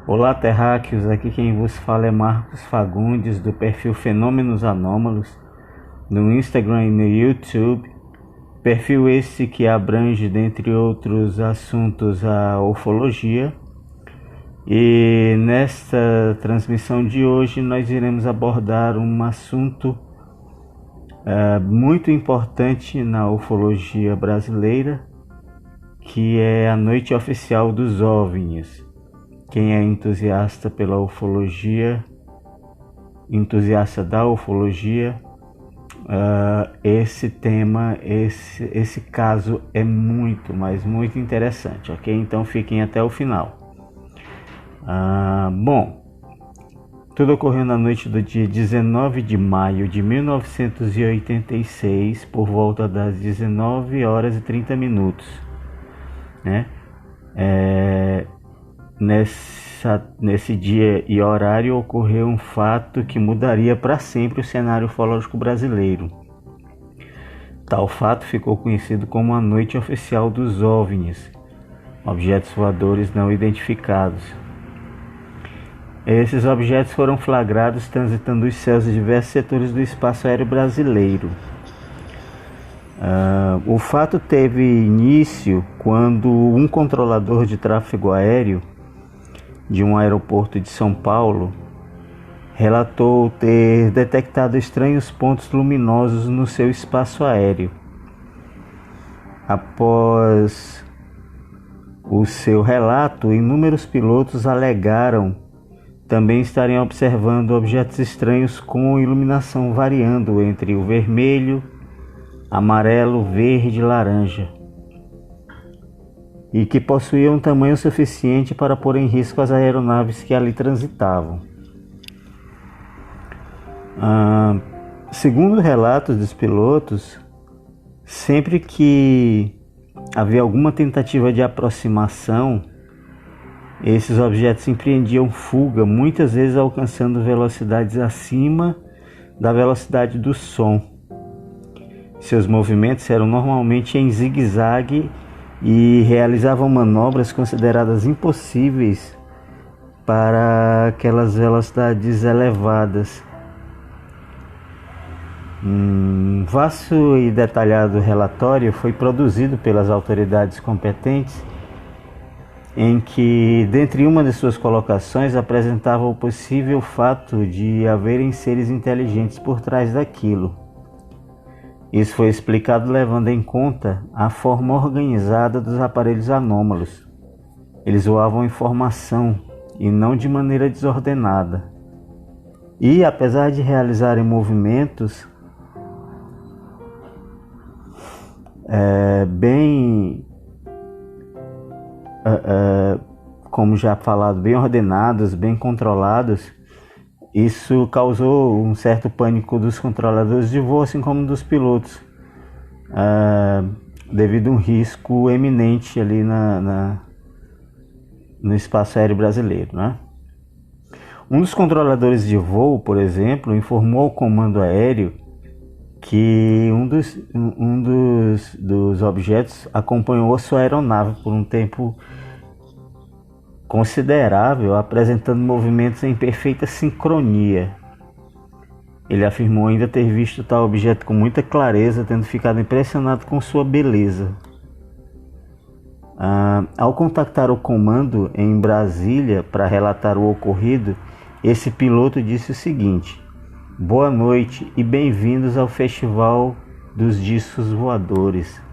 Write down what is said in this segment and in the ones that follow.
Olá, terráqueos, aqui quem vos fala é Marcos Fagundes, do perfil Fenômenos Anômalos, no Instagram e no YouTube. Perfil esse que abrange, dentre outros assuntos, a ufologia. E nesta transmissão de hoje nós iremos abordar um assunto muito importante na ufologia brasileira, que é a Noite Oficial dos OVNIs. Quem é entusiasta pela ufologia, entusiasta da ufologia, esse tema, esse caso é muito, mas muito interessante, ok? Então fiquem até o final. Bom, tudo ocorreu na noite do dia 19 de maio de 1986, por volta das 19 horas e 30 minutos, né? Nesse dia e horário ocorreu um fato que mudaria para sempre o cenário ufológico brasileiro. Tal fato ficou conhecido como a Noite Oficial dos OVNIs, objetos voadores não identificados. Esses objetos foram flagrados transitando os céus de diversos setores do espaço aéreo brasileiro. O fato teve início quando um controlador de tráfego aéreo de um aeroporto de São Paulo relatou ter detectado estranhos pontos luminosos no seu espaço aéreo. Após o seu relato, inúmeros pilotos alegaram também estarem observando objetos estranhos com iluminação variando entre o vermelho, amarelo, verde e laranja, e que possuíam um tamanho suficiente para pôr em risco as aeronaves que ali transitavam. Segundo relatos dos pilotos, sempre que havia alguma tentativa de aproximação, esses objetos empreendiam fuga, muitas vezes alcançando velocidades acima da velocidade do som. Seus movimentos eram normalmente em zigue-zague e realizavam manobras consideradas impossíveis para aquelas velocidades elevadas. Um vasto e detalhado relatório foi produzido pelas autoridades competentes, em que, dentre uma de suas colocações, apresentava o possível fato de haverem seres inteligentes por trás daquilo. Isso foi explicado levando em conta a forma organizada dos aparelhos anômalos. Eles voavam em formação e não de maneira desordenada. E, apesar de realizarem movimentos como já falado, bem ordenados, bem controlados, isso causou um certo pânico dos controladores de voo, assim como dos pilotos, devido a um risco eminente ali no espaço aéreo brasileiro, né? Um dos controladores de voo, por exemplo, informou ao comando aéreo que um dos objetos acompanhou a sua aeronave por um tempo considerável, apresentando movimentos em perfeita sincronia. Ele afirmou ainda ter visto tal objeto com muita clareza, tendo ficado impressionado com sua beleza. Ao contactar o comando em Brasília para relatar o ocorrido, esse piloto disse o seguinte: "Boa noite e bem-vindos ao Festival dos Discos Voadores."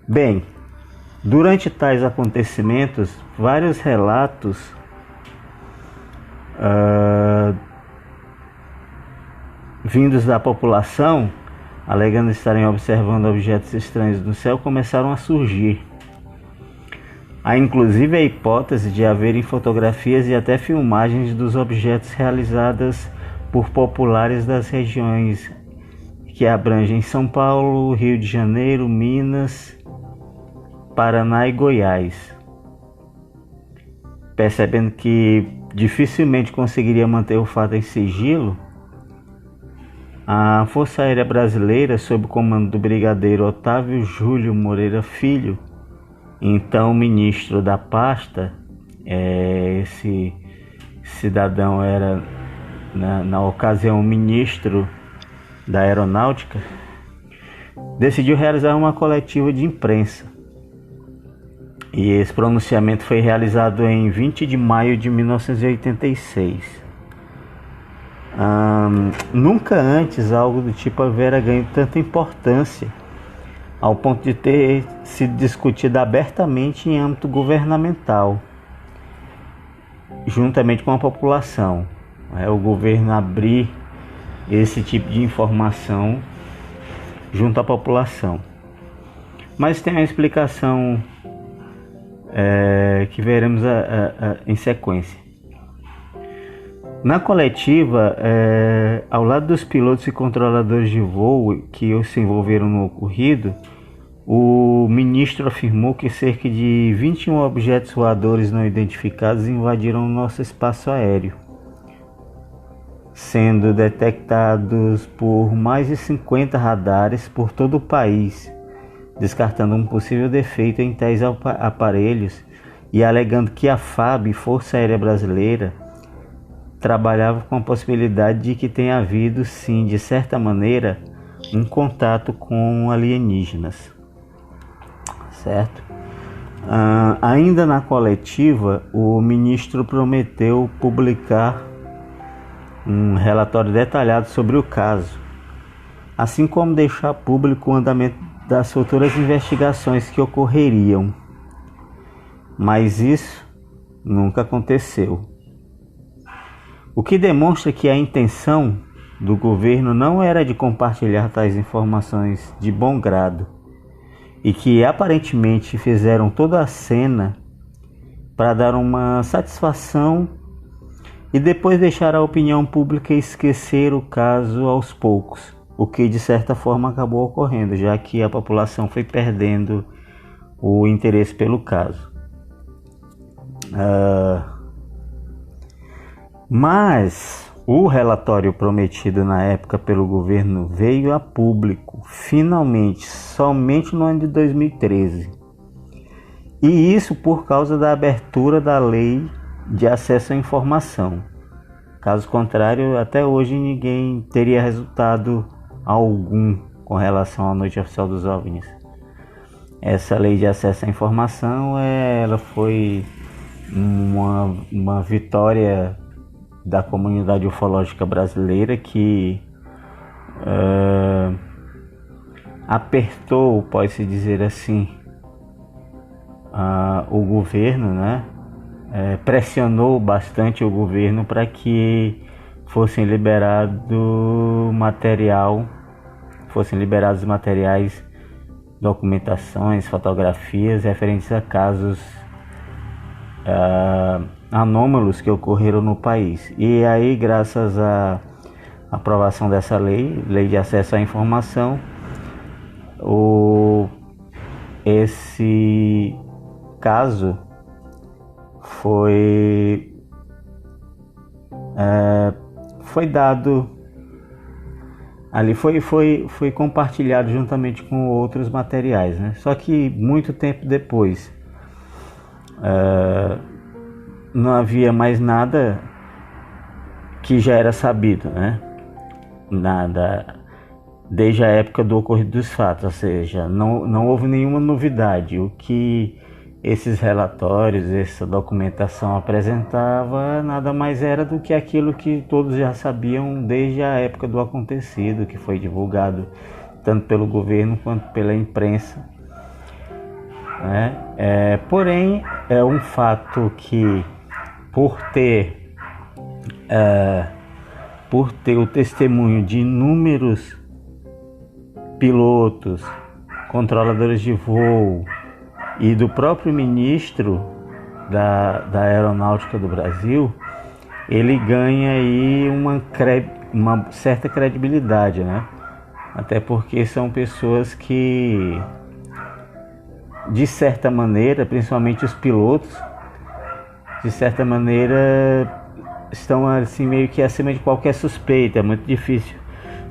Bem, durante tais acontecimentos, vários relatos vindos da população, alegando estarem observando objetos estranhos no céu, começaram a surgir. Há inclusive a hipótese de haverem fotografias e até filmagens dos objetos realizadas por populares das regiões que abrangem São Paulo, Rio de Janeiro, Minas, Paraná e Goiás. Percebendo que dificilmente conseguiria manter o fato em sigilo, a Força Aérea Brasileira, sob o comando do Brigadeiro Otávio Júlio Moreira Filho, Então, o ministro da pasta, esse cidadão era, na ocasião, o ministro da Aeronáutica, decidiu realizar uma coletiva de imprensa. E esse pronunciamento foi realizado em 20 de maio de 1986. Nunca antes algo do tipo havia ganho tanta importância, ao ponto de ter sido discutido abertamente em âmbito governamental, juntamente com a população. O governo abrir esse tipo de informação junto à população. Mas tem uma explicação que veremos em sequência. Na coletiva, ao lado dos pilotos e controladores de voo que se envolveram no ocorrido, o ministro afirmou que cerca de 21 objetos voadores não identificados invadiram o nosso espaço aéreo, sendo detectados por mais de 50 radares por todo o país, descartando um possível defeito em tais aparelhos e alegando que a FAB, Força Aérea Brasileira, trabalhava com a possibilidade de que tenha havido, sim, de certa maneira, um contato com alienígenas. Certo? Ainda na coletiva, o ministro prometeu publicar um relatório detalhado sobre o caso, assim como deixar público o andamento das futuras investigações que ocorreriam. Mas isso nunca aconteceu. O que demonstra que a intenção do governo não era de compartilhar tais informações de bom grado, e que aparentemente fizeram toda a cena para dar uma satisfação e depois deixar a opinião pública esquecer o caso aos poucos, o que de certa forma acabou ocorrendo, já que a população foi perdendo o interesse pelo caso. Mas o relatório prometido na época pelo governo veio a público, finalmente, somente no ano de 2013. E isso por causa da abertura da lei de acesso à informação. Caso contrário, até hoje ninguém teria resultado algum com relação à Noite Oficial dos OVNIs. Essa lei de acesso à informação, ela foi uma vitória da comunidade ufológica brasileira que apertou, pode-se dizer assim, o governo, né? Pressionou bastante o governo para que fossem liberados materiais, documentações, fotografias referentes a casos anômalos que ocorreram no país. E aí, graças à aprovação dessa lei de acesso à informação, esse caso foi dado ali, foi compartilhado juntamente com outros materiais, né? Só que muito tempo depois não havia mais nada que já era sabido, né? Nada desde a época do ocorrido dos fatos, ou seja, não houve nenhuma novidade. O que esses relatórios, essa documentação apresentava, nada mais era do que aquilo que todos já sabiam desde a época do acontecido, que foi divulgado tanto pelo governo quanto pela imprensa, né? Porém, é um fato que, por ter o testemunho de inúmeros pilotos, controladores de voo e do próprio ministro da Aeronáutica do Brasil, ele ganha aí uma certa credibilidade, né? Até porque são pessoas que, de certa maneira, principalmente os pilotos, de certa maneira estão assim meio que acima de qualquer suspeita. É muito difícil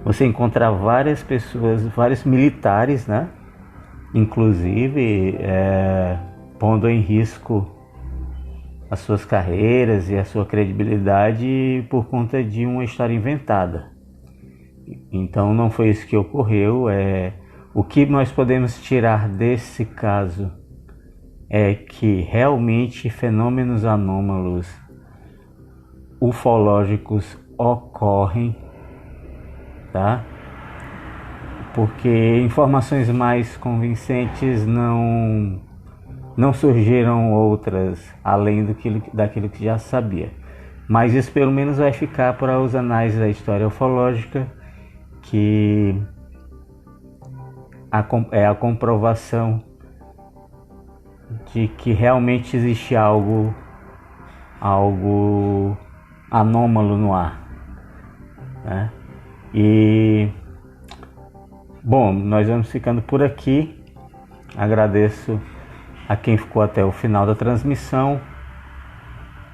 você encontrar várias pessoas, vários militares, né? Inclusive pondo em risco as suas carreiras e a sua credibilidade por conta de uma história inventada. Então não foi isso que ocorreu. O que nós podemos tirar desse caso é que realmente fenômenos anômalos ufológicos ocorrem, tá? Porque informações mais convincentes não surgiram outras além daquilo que já sabia. Mas isso pelo menos vai ficar para os anais da história ufológica, que é a comprovação de que realmente existe algo anômalo no ar, né? E bom, nós vamos ficando por aqui. Agradeço a quem ficou até o final da transmissão.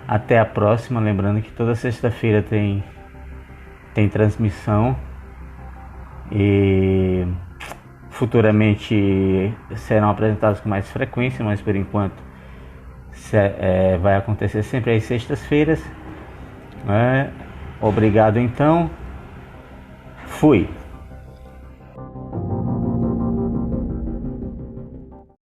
Até a próxima. Lembrando que toda sexta-feira tem transmissão e futuramente serão apresentados com mais frequência, mas por enquanto vai acontecer sempre às sextas-feiras. Obrigado então. Fui.